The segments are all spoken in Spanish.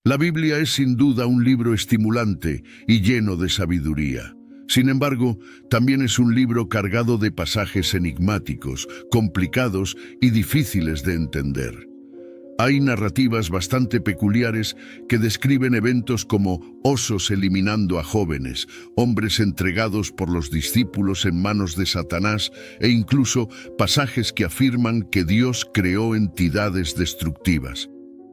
La Biblia es sin duda un libro estimulante y lleno de sabiduría. Sin embargo, también es un libro cargado de pasajes enigmáticos, complicados y difíciles de entender. Hay narrativas bastante peculiares que describen eventos como osos eliminando a jóvenes, hombres entregados por los discípulos en manos de Satanás e incluso pasajes que afirman que Dios creó entidades destructivas.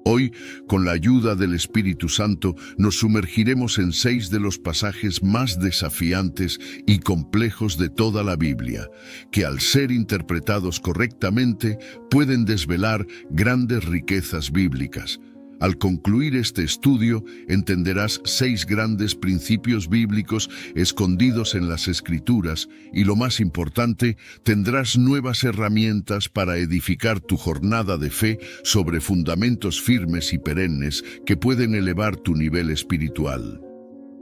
Hoy, con la ayuda del Espíritu Santo, nos sumergiremos en 6 de los pasajes más desafiantes y complejos de toda la Biblia, que al ser interpretados correctamente pueden desvelar grandes riquezas bíblicas. Al concluir este estudio, entenderás 6 grandes principios bíblicos escondidos en las Escrituras y, lo más importante, tendrás nuevas herramientas para edificar tu jornada de fe sobre fundamentos firmes y perennes que pueden elevar tu nivel espiritual.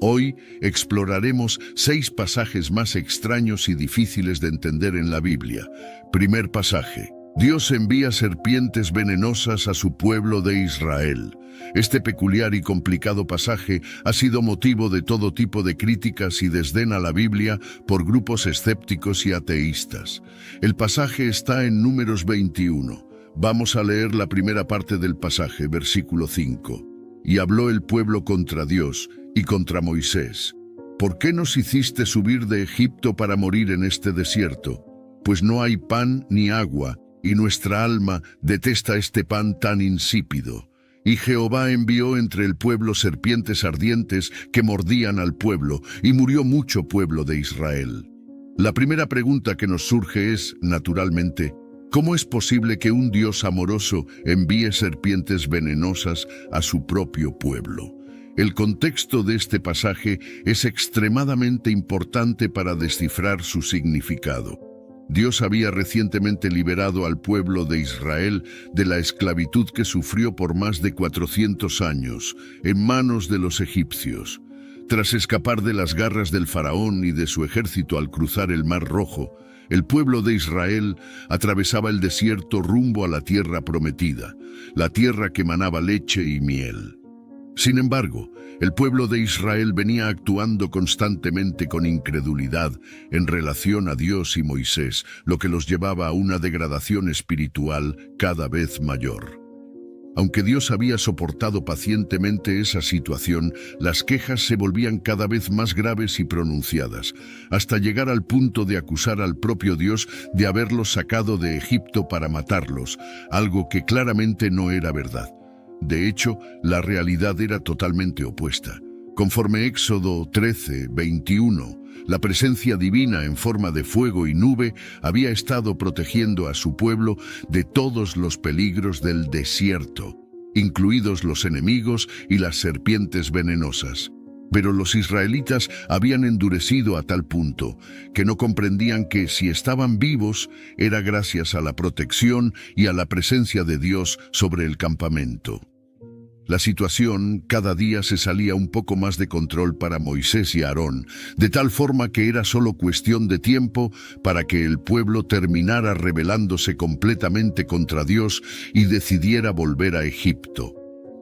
Hoy exploraremos 6 pasajes más extraños y difíciles de entender en la Biblia. Primer pasaje. Dios envía serpientes venenosas a su pueblo de Israel. Este peculiar y complicado pasaje ha sido motivo de todo tipo de críticas y desdén a la Biblia por grupos escépticos y ateístas. El pasaje está en Números 21. Vamos a leer la primera parte del pasaje, versículo 5. Y habló el pueblo contra Dios y contra Moisés. ¿Por qué nos hiciste subir de Egipto para morir en este desierto? Pues no hay pan ni agua, y nuestra alma detesta este pan tan insípido. Y Jehová envió entre el pueblo serpientes ardientes que mordían al pueblo, y murió mucho pueblo de Israel. La primera pregunta que nos surge es, naturalmente, ¿cómo es posible que un Dios amoroso envíe serpientes venenosas a su propio pueblo? El contexto de este pasaje es extremadamente importante para descifrar su significado. Dios había recientemente liberado al pueblo de Israel de la esclavitud que sufrió por más de 400 años en manos de los egipcios. Tras escapar de las garras del faraón y de su ejército al cruzar el Mar Rojo, el pueblo de Israel atravesaba el desierto rumbo a la tierra prometida, la tierra que manaba leche y miel. Sin embargo, el pueblo de Israel venía actuando constantemente con incredulidad en relación a Dios y Moisés, lo que los llevaba a una degradación espiritual cada vez mayor. Aunque Dios había soportado pacientemente esa situación, las quejas se volvían cada vez más graves y pronunciadas, hasta llegar al punto de acusar al propio Dios de haberlos sacado de Egipto para matarlos, algo que claramente no era verdad. De hecho, la realidad era totalmente opuesta. Conforme Éxodo 13, 21, la presencia divina en forma de fuego y nube había estado protegiendo a su pueblo de todos los peligros del desierto, incluidos los enemigos y las serpientes venenosas. Pero los israelitas habían endurecido a tal punto que no comprendían que si estaban vivos era gracias a la protección y a la presencia de Dios sobre el campamento. La situación cada día se salía un poco más de control para Moisés y Aarón, de tal forma que era solo cuestión de tiempo para que el pueblo terminara rebelándose completamente contra Dios y decidiera volver a Egipto.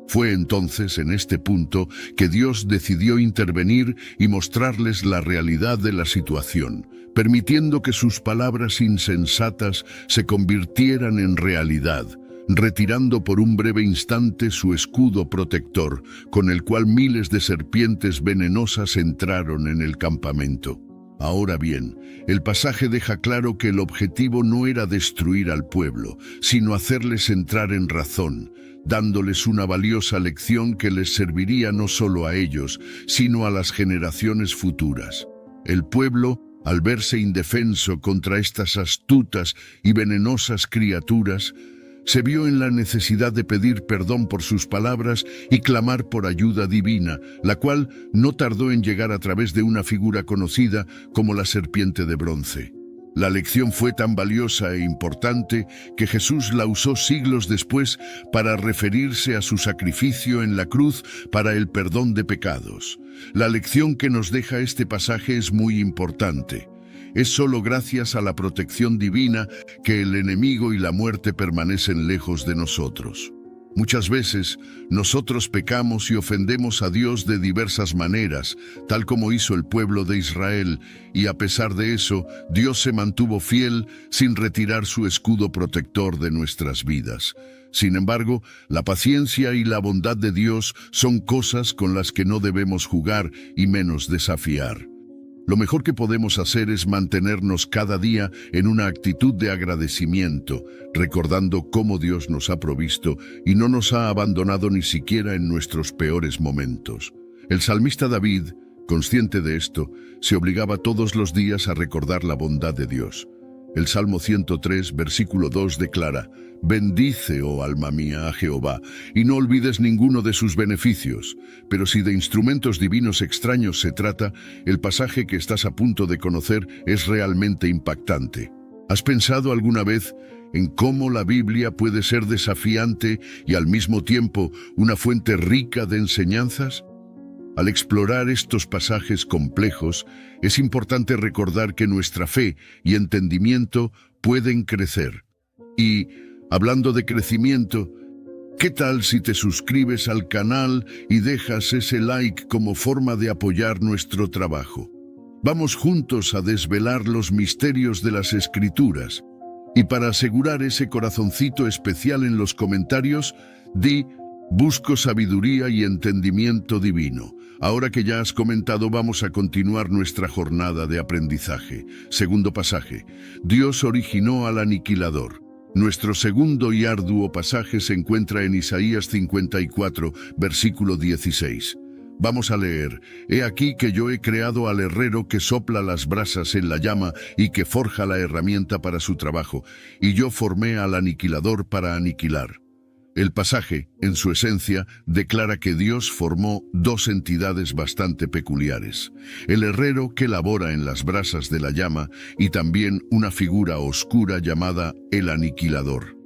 Fue entonces en este punto que Dios decidió intervenir y mostrarles la realidad de la situación, permitiendo que sus palabras insensatas se convirtieran en realidad, retirando por un breve instante su escudo protector, con el cual miles de serpientes venenosas entraron en el campamento. Ahora bien, el pasaje deja claro que el objetivo no era destruir al pueblo, sino hacerles entrar en razón, dándoles una valiosa lección que les serviría no solo a ellos, sino a las generaciones futuras. El pueblo, al verse indefenso contra estas astutas y venenosas criaturas, se vio en la necesidad de pedir perdón por sus palabras y clamar por ayuda divina, la cual no tardó en llegar a través de una figura conocida como la serpiente de bronce. La lección fue tan valiosa e importante que Jesús la usó siglos después para referirse a su sacrificio en la cruz para el perdón de pecados. La lección que nos deja este pasaje es muy importante. Es solo gracias a la protección divina que el enemigo y la muerte permanecen lejos de nosotros. Muchas veces nosotros pecamos y ofendemos a Dios de diversas maneras, tal como hizo el pueblo de Israel, y a pesar de eso, Dios se mantuvo fiel sin retirar su escudo protector de nuestras vidas. Sin embargo, la paciencia y la bondad de Dios son cosas con las que no debemos jugar y menos desafiar. Lo mejor que podemos hacer es mantenernos cada día en una actitud de agradecimiento, recordando cómo Dios nos ha provisto y no nos ha abandonado ni siquiera en nuestros peores momentos. El salmista David, consciente de esto, se obligaba todos los días a recordar la bondad de Dios. El Salmo 103, versículo 2 declara: «Bendice, oh alma mía, a Jehová, y no olvides ninguno de sus beneficios». Pero si de instrumentos divinos extraños se trata, el pasaje que estás a punto de conocer es realmente impactante. ¿Has pensado alguna vez en cómo la Biblia puede ser desafiante y al mismo tiempo una fuente rica de enseñanzas? Al explorar estos pasajes complejos, es importante recordar que nuestra fe y entendimiento pueden crecer. Y, hablando de crecimiento, ¿qué tal si te suscribes al canal y dejas ese like como forma de apoyar nuestro trabajo? Vamos juntos a desvelar los misterios de las Escrituras. Y para asegurar ese corazoncito especial en los comentarios, di: «Busco sabiduría y entendimiento divino». Ahora que ya has comentado, vamos a continuar nuestra jornada de aprendizaje. Segundo pasaje: Dios originó al aniquilador. Nuestro segundo y arduo pasaje se encuentra en Isaías 54, versículo 16. Vamos a leer: «He aquí que yo he creado al herrero que sopla las brasas en la llama y que forja la herramienta para su trabajo, y yo formé al aniquilador para aniquilar». El pasaje, en su esencia, declara que Dios formó dos entidades bastante peculiares: el herrero que labora en las brasas de la llama y también una figura oscura llamada el aniquilador.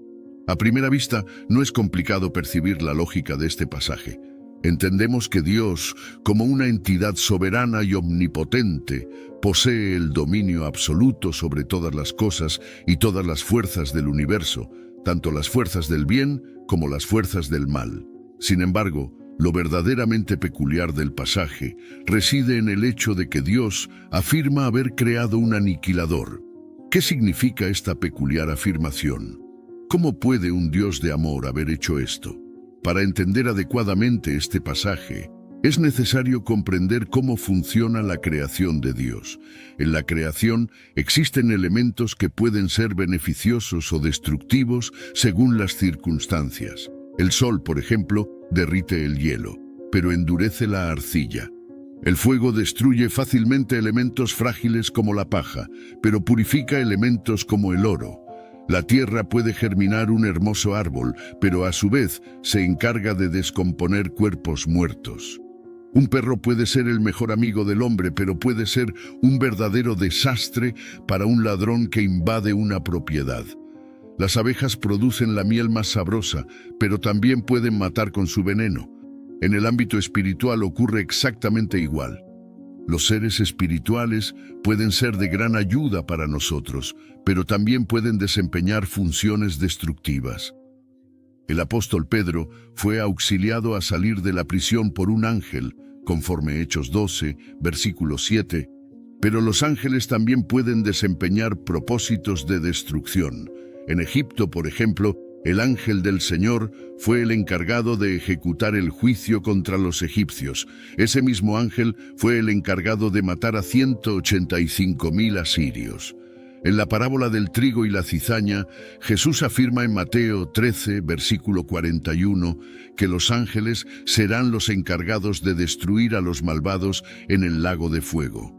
A primera vista, no es complicado percibir la lógica de este pasaje. Entendemos que Dios, como una entidad soberana y omnipotente, posee el dominio absoluto sobre todas las cosas y todas las fuerzas del universo, tanto las fuerzas del bien como las fuerzas del mal. Sin embargo, lo verdaderamente peculiar del pasaje reside en el hecho de que Dios afirma haber creado un aniquilador. ¿Qué significa esta peculiar afirmación? ¿Cómo puede un Dios de amor haber hecho esto? Para entender adecuadamente este pasaje, es necesario comprender cómo funciona la creación de Dios. En la creación existen elementos que pueden ser beneficiosos o destructivos según las circunstancias. El sol, por ejemplo, derrite el hielo, pero endurece la arcilla. El fuego destruye fácilmente elementos frágiles como la paja, pero purifica elementos como el oro. La tierra puede germinar un hermoso árbol, pero a su vez se encarga de descomponer cuerpos muertos. Un perro puede ser el mejor amigo del hombre, pero puede ser un verdadero desastre para un ladrón que invade una propiedad. Las abejas producen la miel más sabrosa, pero también pueden matar con su veneno. En el ámbito espiritual ocurre exactamente igual. Los seres espirituales pueden ser de gran ayuda para nosotros, pero también pueden desempeñar funciones destructivas. El apóstol Pedro fue auxiliado a salir de la prisión por un ángel, conforme Hechos 12, versículo 7, pero los ángeles también pueden desempeñar propósitos de destrucción. En Egipto, por ejemplo, el ángel del Señor fue el encargado de ejecutar el juicio contra los egipcios. Ese mismo ángel fue el encargado de matar a 185.000 asirios. En la parábola del trigo y la cizaña, Jesús afirma en Mateo 13, versículo 41, que los ángeles serán los encargados de destruir a los malvados en el lago de fuego.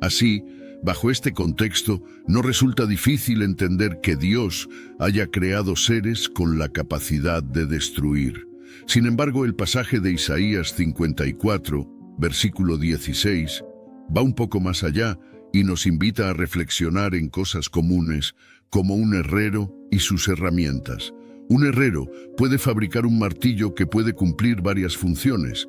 Así, bajo este contexto, no resulta difícil entender que Dios haya creado seres con la capacidad de destruir. Sin embargo, el pasaje de Isaías 54, versículo 16, va un poco más allá y nos invita a reflexionar en cosas comunes, como un herrero y sus herramientas. Un herrero puede fabricar un martillo que puede cumplir varias funciones.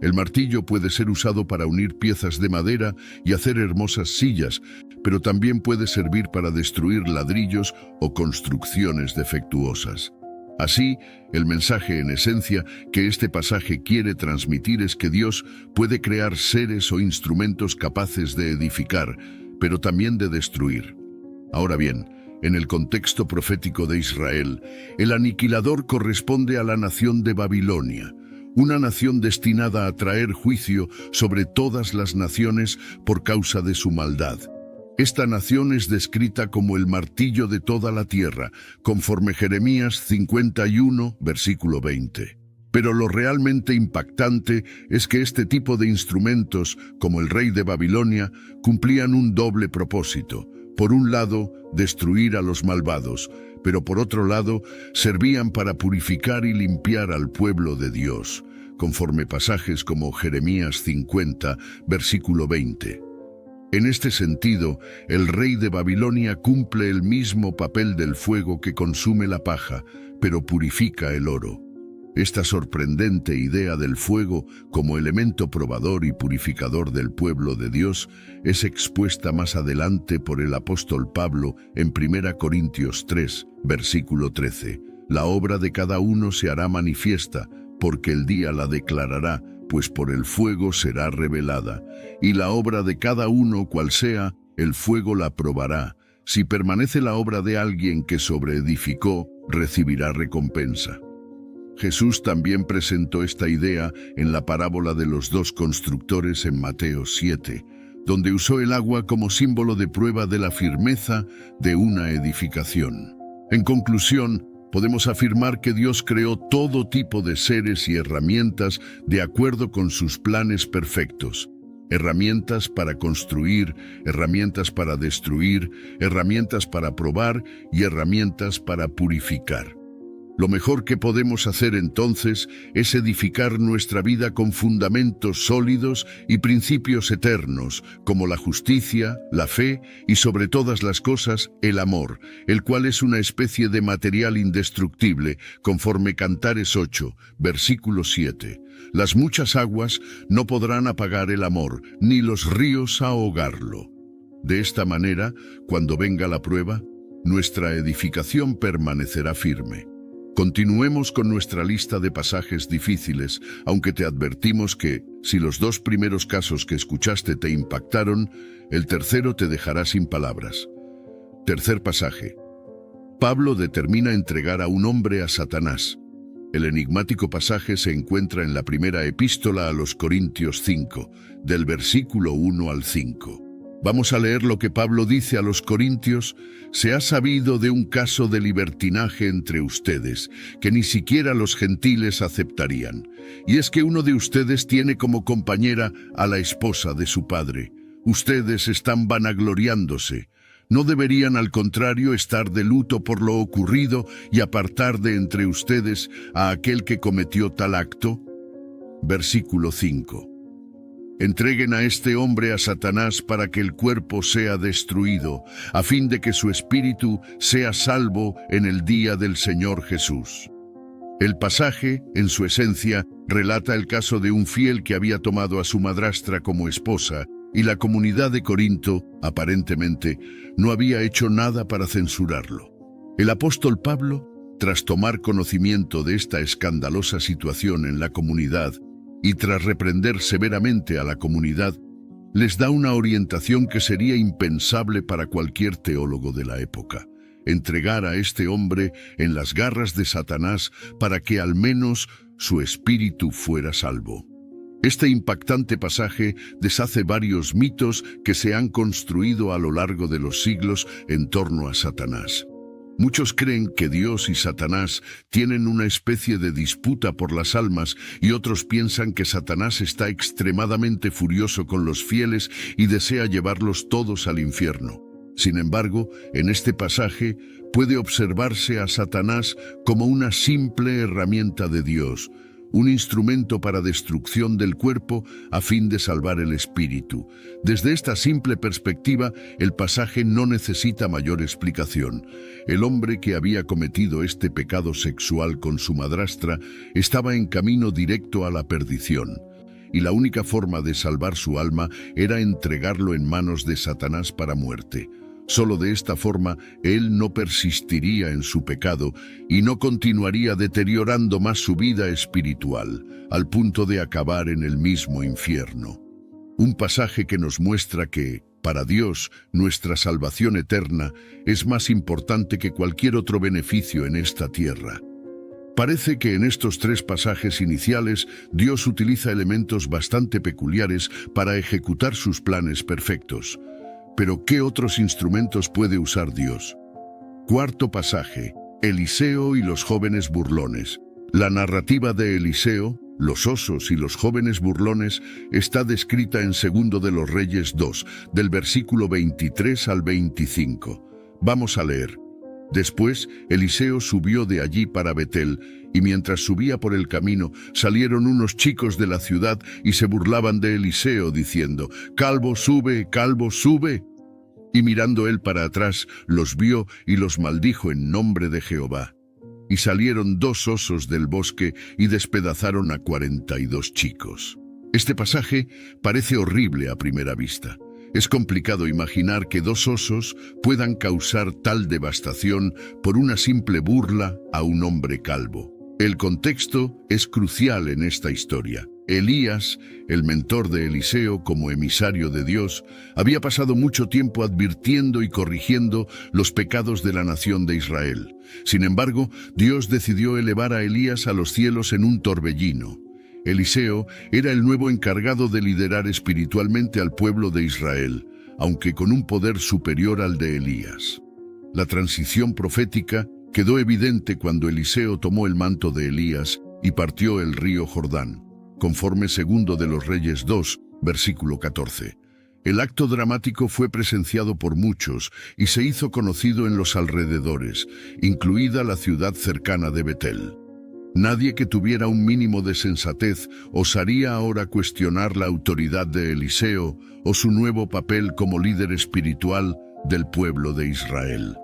El martillo puede ser usado para unir piezas de madera y hacer hermosas sillas, pero también puede servir para destruir ladrillos o construcciones defectuosas. Así, el mensaje en esencia que este pasaje quiere transmitir es que Dios puede crear seres o instrumentos capaces de edificar, pero también de destruir. Ahora bien, en el contexto profético de Israel, el aniquilador corresponde a la nación de Babilonia, una nación destinada a traer juicio sobre todas las naciones por causa de su maldad. Esta nación es descrita como el martillo de toda la tierra, conforme Jeremías 51, versículo 20. Pero lo realmente impactante es que este tipo de instrumentos, como el rey de Babilonia, cumplían un doble propósito. Por un lado, destruir a los malvados, pero por otro lado, servían para purificar y limpiar al pueblo de Dios, conforme pasajes como Jeremías 50, versículo 20. En este sentido, el rey de Babilonia cumple el mismo papel del fuego que consume la paja, pero purifica el oro. Esta sorprendente idea del fuego como elemento probador y purificador del pueblo de Dios es expuesta más adelante por el apóstol Pablo en 1 Corintios 3, versículo 13. La obra de cada uno se hará manifiesta, porque el día la declarará, pues por el fuego será revelada. Y la obra de cada uno, cual sea, el fuego la probará. Si permanece la obra de alguien que sobreedificó, recibirá recompensa. Jesús también presentó esta idea en la parábola de los dos constructores en Mateo 7, donde usó el agua como símbolo de prueba de la firmeza de una edificación. En conclusión, podemos afirmar que Dios creó todo tipo de seres y herramientas de acuerdo con sus planes perfectos. Herramientas para construir, herramientas para destruir, herramientas para probar y herramientas para purificar. Lo mejor que podemos hacer entonces es edificar nuestra vida con fundamentos sólidos y principios eternos, como la justicia, la fe y sobre todas las cosas, el amor, el cual es una especie de material indestructible, conforme Cantares 8, versículo 7. Las muchas aguas no podrán apagar el amor, ni los ríos ahogarlo. De esta manera, cuando venga la prueba, nuestra edificación permanecerá firme. Continuemos con nuestra lista de pasajes difíciles, aunque te advertimos que, si los dos primeros casos que escuchaste te impactaron, el tercero te dejará sin palabras. Tercer pasaje. Pablo determina entregar a un hombre a Satanás. El enigmático pasaje se encuentra en la primera epístola a los Corintios 5, del versículo 1 al 5. Vamos a leer lo que Pablo dice a los Corintios. Se ha sabido de un caso de libertinaje entre ustedes, que ni siquiera los gentiles aceptarían. Y es que uno de ustedes tiene como compañera a la esposa de su padre. Ustedes están vanagloriándose. ¿No deberían, al contrario, estar de luto por lo ocurrido y apartar de entre ustedes a aquel que cometió tal acto? Versículo 5. Entreguen a este hombre a Satanás para que el cuerpo sea destruido, a fin de que su espíritu sea salvo en el día del Señor Jesús. El pasaje, en su esencia, relata el caso de un fiel que había tomado a su madrastra como esposa, y la comunidad de Corinto, aparentemente, no había hecho nada para censurarlo. El apóstol Pablo, tras tomar conocimiento de esta escandalosa situación en la comunidad, y tras reprender severamente a la comunidad, les da una orientación que sería impensable para cualquier teólogo de la época: entregar a este hombre en las garras de Satanás para que al menos su espíritu fuera salvo. Este impactante pasaje deshace varios mitos que se han construido a lo largo de los siglos en torno a Satanás. Muchos creen que Dios y Satanás tienen una especie de disputa por las almas, y otros piensan que Satanás está extremadamente furioso con los fieles y desea llevarlos todos al infierno. Sin embargo, en este pasaje puede observarse a Satanás como una simple herramienta de Dios, un instrumento para destrucción del cuerpo a fin de salvar el espíritu. Desde esta simple perspectiva, el pasaje no necesita mayor explicación. El hombre que había cometido este pecado sexual con su madrastra estaba en camino directo a la perdición, y la única forma de salvar su alma era entregarlo en manos de Satanás para muerte. Solo de esta forma él no persistiría en su pecado y no continuaría deteriorando más su vida espiritual, al punto de acabar en el mismo infierno. Un pasaje que nos muestra que, para Dios, nuestra salvación eterna es más importante que cualquier otro beneficio en esta tierra. Parece que en estos tres pasajes iniciales Dios utiliza elementos bastante peculiares para ejecutar sus planes perfectos. Pero ¿qué otros instrumentos puede usar Dios? Cuarto pasaje: Eliseo y los jóvenes burlones. La narrativa de Eliseo, los osos y los jóvenes burlones está descrita en 2 de los Reyes 2, del versículo 23 al 25. Vamos a leer. Después, Eliseo subió de allí para Betel, y mientras subía por el camino, salieron unos chicos de la ciudad y se burlaban de Eliseo, diciendo: «Calvo, sube, calvo, sube». Y mirando él para atrás, los vio y los maldijo en nombre de Jehová. Y salieron 2 osos del bosque y despedazaron a 42 chicos. Este pasaje parece horrible a primera vista. Es complicado imaginar que 2 osos puedan causar tal devastación por una simple burla a un hombre calvo. El contexto es crucial en esta historia. Elías, el mentor de Eliseo como emisario de Dios, había pasado mucho tiempo advirtiendo y corrigiendo los pecados de la nación de Israel. Sin embargo, Dios decidió elevar a Elías a los cielos en un torbellino. Eliseo era el nuevo encargado de liderar espiritualmente al pueblo de Israel, aunque con un poder superior al de Elías. La transición profética quedó evidente cuando Eliseo tomó el manto de Elías y partió el río Jordán, conforme 2 de los Reyes 2, versículo 14. El acto dramático fue presenciado por muchos y se hizo conocido en los alrededores, incluida la ciudad cercana de Betel. Nadie que tuviera un mínimo de sensatez osaría ahora cuestionar la autoridad de Eliseo o su nuevo papel como líder espiritual del pueblo de Israel.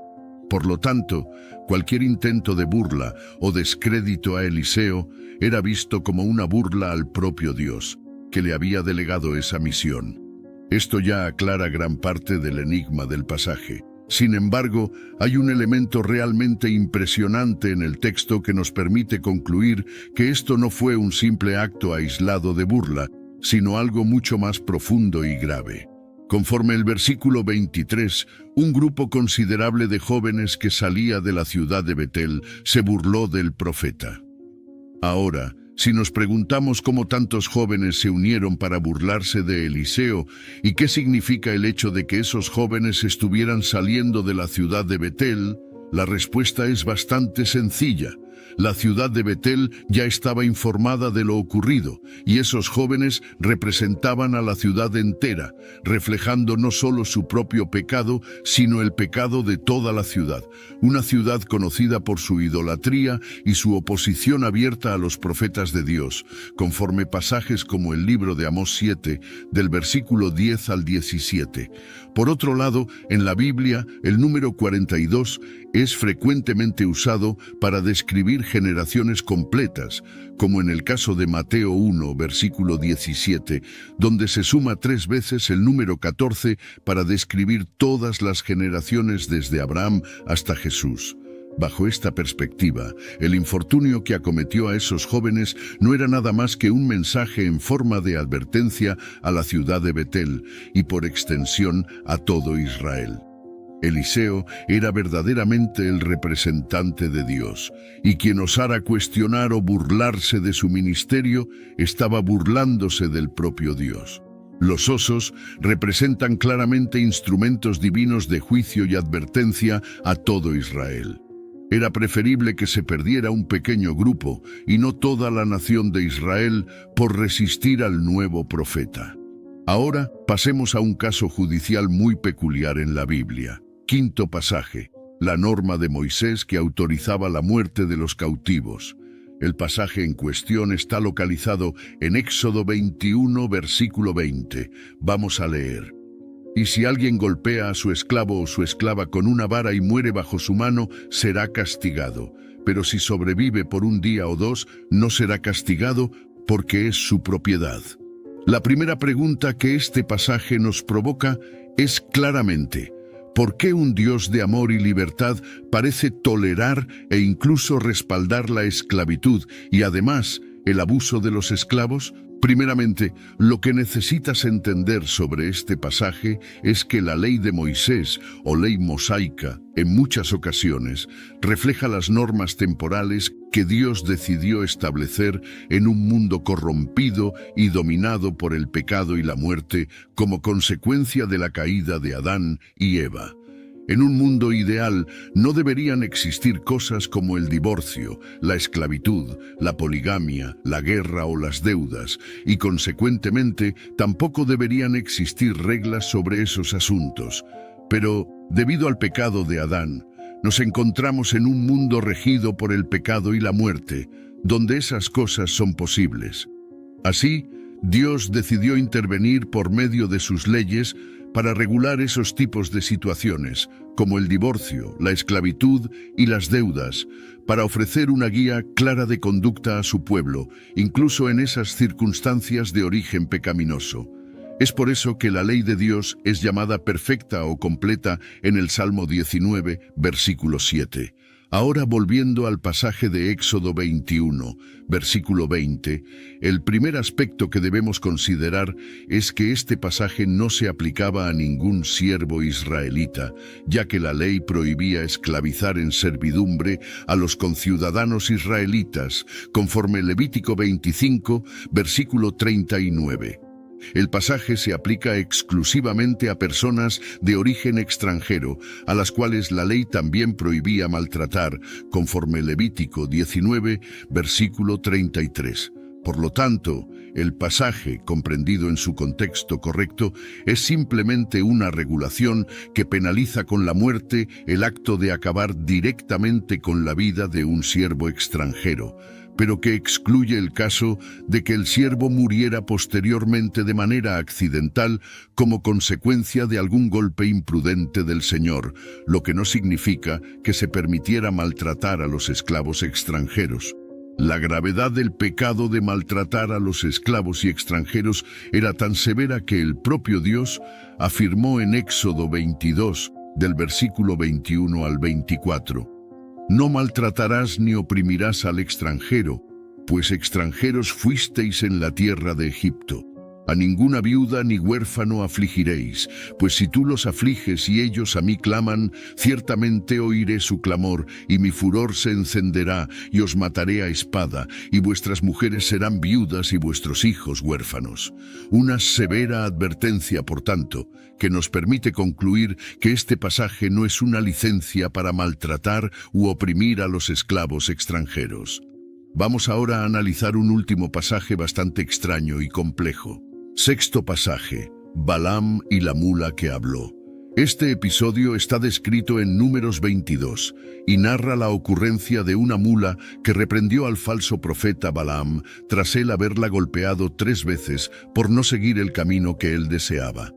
Por lo tanto, cualquier intento de burla o descrédito a Eliseo era visto como una burla al propio Dios, que le había delegado esa misión. Esto ya aclara gran parte del enigma del pasaje. Sin embargo, hay un elemento realmente impresionante en el texto que nos permite concluir que esto no fue un simple acto aislado de burla, sino algo mucho más profundo y grave. Conforme el versículo 23, un grupo considerable de jóvenes que salía de la ciudad de Betel se burló del profeta. Ahora, si nos preguntamos cómo tantos jóvenes se unieron para burlarse de Eliseo y qué significa el hecho de que esos jóvenes estuvieran saliendo de la ciudad de Betel, la respuesta es bastante sencilla. La ciudad de Betel ya estaba informada de lo ocurrido, y esos jóvenes representaban a la ciudad entera, reflejando no solo su propio pecado, sino el pecado de toda la ciudad, una ciudad conocida por su idolatría y su oposición abierta a los profetas de Dios, conforme pasajes como el libro de Amós 7, del versículo 10 al 17. Por otro lado, en la Biblia, el número 42 es frecuentemente usado para describir generaciones completas, como en el caso de Mateo 1, versículo 17, donde se suma 3 veces el número 14 para describir todas las generaciones desde Abraham hasta Jesús. Bajo esta perspectiva, el infortunio que acometió a esos jóvenes no era nada más que un mensaje en forma de advertencia a la ciudad de Betel y por extensión a todo Israel. Eliseo era verdaderamente el representante de Dios, y quien osara cuestionar o burlarse de su ministerio estaba burlándose del propio Dios. Los osos representan claramente instrumentos divinos de juicio y advertencia a todo Israel. Era preferible que se perdiera un pequeño grupo y no toda la nación de Israel por resistir al nuevo profeta. Ahora pasemos a un caso judicial muy peculiar en la Biblia. Quinto pasaje: la norma de Moisés que autorizaba la muerte de los cautivos. El pasaje en cuestión está localizado en Éxodo 21, versículo 20. Vamos a leer. Y si alguien golpea a su esclavo o su esclava con una vara y muere bajo su mano, será castigado. Pero si sobrevive por 1 día o 2, no será castigado porque es su propiedad. La primera pregunta que este pasaje nos provoca es claramente: ¿Por qué un Dios de amor y libertad parece tolerar e incluso respaldar la esclavitud y además el abuso de los esclavos? Primeramente, lo que necesitas entender sobre este pasaje es que la ley de Moisés, o ley mosaica, en muchas ocasiones, refleja las normas temporales que Dios decidió establecer en un mundo corrompido y dominado por el pecado y la muerte como consecuencia de la caída de Adán y Eva. En un mundo ideal no deberían existir cosas como el divorcio, la esclavitud, la poligamia, la guerra o las deudas, y consecuentemente tampoco deberían existir reglas sobre esos asuntos. Pero, debido al pecado de Adán, nos encontramos en un mundo regido por el pecado y la muerte, donde esas cosas son posibles. Así, Dios decidió intervenir por medio de sus leyes para regular esos tipos de situaciones, como el divorcio, la esclavitud y las deudas, para ofrecer una guía clara de conducta a su pueblo, incluso en esas circunstancias de origen pecaminoso. Es por eso que la ley de Dios es llamada perfecta o completa en el Salmo 19, versículo 7. Ahora, volviendo al pasaje de Éxodo 21, versículo 20, el primer aspecto que debemos considerar es que este pasaje no se aplicaba a ningún siervo israelita, ya que la ley prohibía esclavizar en servidumbre a los conciudadanos israelitas, conforme Levítico 25, versículo 39. El pasaje se aplica exclusivamente a personas de origen extranjero, a las cuales la ley también prohibía maltratar, conforme Levítico 19, versículo 33. Por lo tanto, el pasaje, comprendido en su contexto correcto, es simplemente una regulación que penaliza con la muerte el acto de acabar directamente con la vida de un siervo extranjero, pero que excluye el caso de que el siervo muriera posteriormente de manera accidental como consecuencia de algún golpe imprudente del Señor, lo que no significa que se permitiera maltratar a los esclavos extranjeros. La gravedad del pecado de maltratar a los esclavos y extranjeros era tan severa que el propio Dios afirmó en Éxodo 22, del versículo 21 al 24. No maltratarás ni oprimirás al extranjero, pues extranjeros fuisteis en la tierra de Egipto. A ninguna viuda ni huérfano afligiréis, pues si tú los afliges y ellos a mí claman, ciertamente oiré su clamor, y mi furor se encenderá, y os mataré a espada, y vuestras mujeres serán viudas y vuestros hijos huérfanos. Una severa advertencia, por tanto, que nos permite concluir que este pasaje no es una licencia para maltratar u oprimir a los esclavos extranjeros. Vamos ahora a analizar un último pasaje bastante extraño y complejo. Sexto pasaje, Balaam y la mula que habló. Este episodio está descrito en Números 22 y narra la ocurrencia de una mula que reprendió al falso profeta Balaam tras él haberla golpeado 3 veces por no seguir el camino que él deseaba.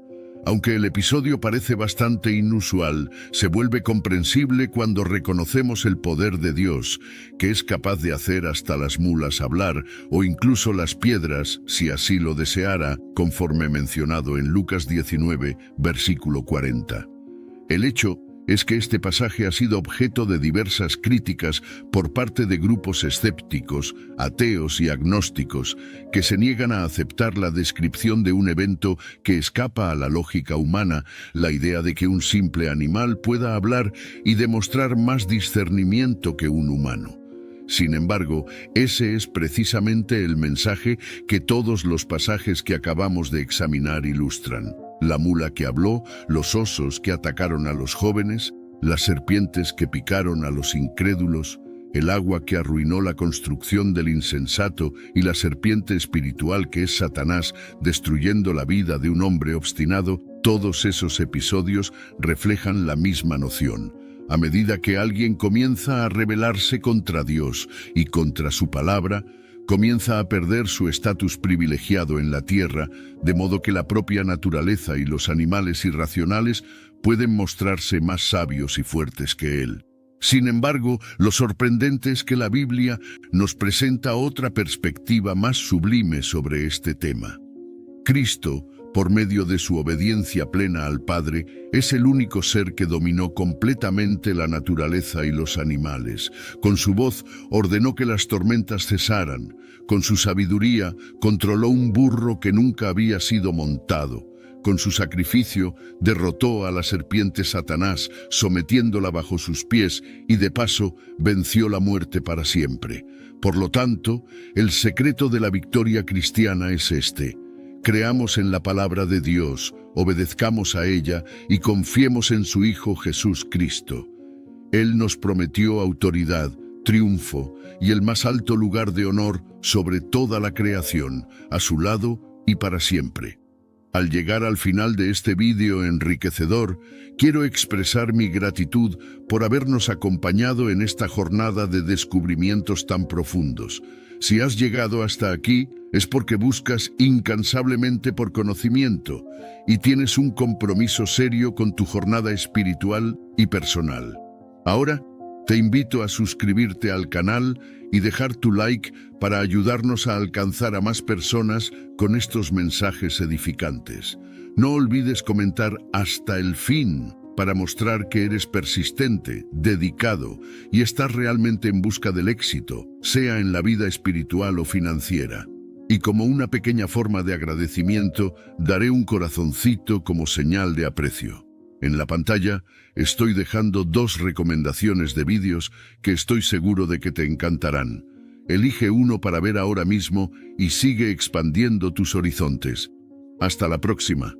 Aunque el episodio parece bastante inusual, se vuelve comprensible cuando reconocemos el poder de Dios, que es capaz de hacer hasta las mulas hablar, o incluso las piedras, si así lo deseara, conforme mencionado en Lucas 19, versículo 40. El hecho es que este pasaje ha sido objeto de diversas críticas por parte de grupos escépticos, ateos y agnósticos que se niegan a aceptar la descripción de un evento que escapa a la lógica humana, la idea de que un simple animal pueda hablar y demostrar más discernimiento que un humano. Sin embargo, ese es precisamente el mensaje que todos los pasajes que acabamos de examinar ilustran. La mula que habló, los osos que atacaron a los jóvenes, las serpientes que picaron a los incrédulos, el agua que arruinó la construcción del insensato y la serpiente espiritual que es Satanás destruyendo la vida de un hombre obstinado, todos esos episodios reflejan la misma noción. A medida que alguien comienza a rebelarse contra Dios y contra su palabra, comienza a perder su estatus privilegiado en la tierra, de modo que la propia naturaleza y los animales irracionales pueden mostrarse más sabios y fuertes que él. Sin embargo, lo sorprendente es que la Biblia nos presenta otra perspectiva más sublime sobre este tema. Cristo, Por medio de su obediencia plena al Padre, es el único ser que dominó completamente la naturaleza y los animales. Con su voz ordenó que las tormentas cesaran. Con su sabiduría controló un burro que nunca había sido montado. Con su sacrificio derrotó a la serpiente Satanás, sometiéndola bajo sus pies y de paso venció la muerte para siempre. Por lo tanto, el secreto de la victoria cristiana es este: creamos en la palabra de Dios, obedezcamos a ella y confiemos en su Hijo Jesús Cristo. Él nos prometió autoridad, triunfo y el más alto lugar de honor sobre toda la creación, a su lado y para siempre. Al llegar al final de este vídeo enriquecedor, quiero expresar mi gratitud por habernos acompañado en esta jornada de descubrimientos tan profundos. Si has llegado hasta aquí, es porque buscas incansablemente por conocimiento y tienes un compromiso serio con tu jornada espiritual y personal. Ahora, te invito a suscribirte al canal y dejar tu like para ayudarnos a alcanzar a más personas con estos mensajes edificantes. No olvides comentar hasta el fin para mostrar que eres persistente, dedicado y estás realmente en busca del éxito, sea en la vida espiritual o financiera. Y como una pequeña forma de agradecimiento, daré un corazoncito como señal de aprecio. En la pantalla estoy dejando 2 recomendaciones de vídeos que estoy seguro de que te encantarán. Elige uno para ver ahora mismo y sigue expandiendo tus horizontes. Hasta la próxima.